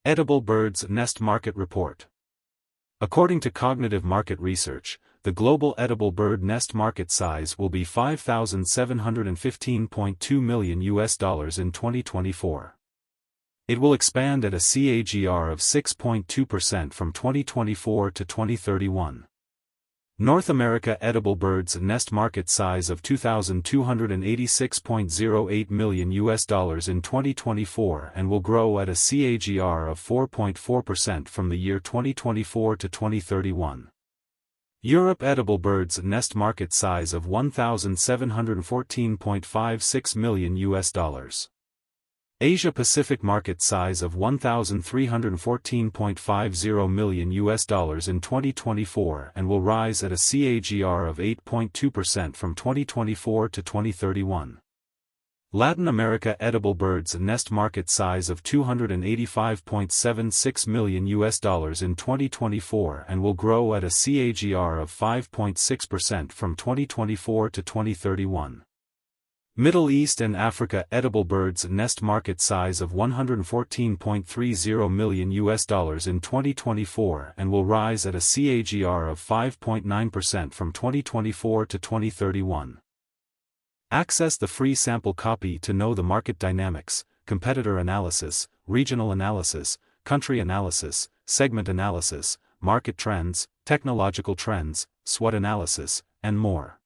Edible Birds Nest Market Report. According to Cognitive Market Research, the global edible bird nest market size will be $5,715.2 million in 2024. It will expand at a CAGR of 6.2% from 2024 to 2031. North America edible birds nest market size of $2,286.08 million in 2024 and will grow at a CAGR of 4.4% from the year 2024 to 2031. Europe edible birds nest market size of $1,714.56 million. Asia Pacific market size of $1,314.50 million in 2024 and will rise at a CAGR of 8.2% from 2024 to 2031. Latin America edible birds nest market size of $285.76 million in 2024 and will grow at a CAGR of 5.6% from 2024 to 2031. Middle East and Africa edible birds nest market size of $114.30 million in 2024 and will rise at a CAGR of 5.9% from 2024 to 2031. Access the free sample copy to know the market dynamics, competitor analysis, regional analysis, country analysis, segment analysis, market trends, technological trends, SWOT analysis, and more.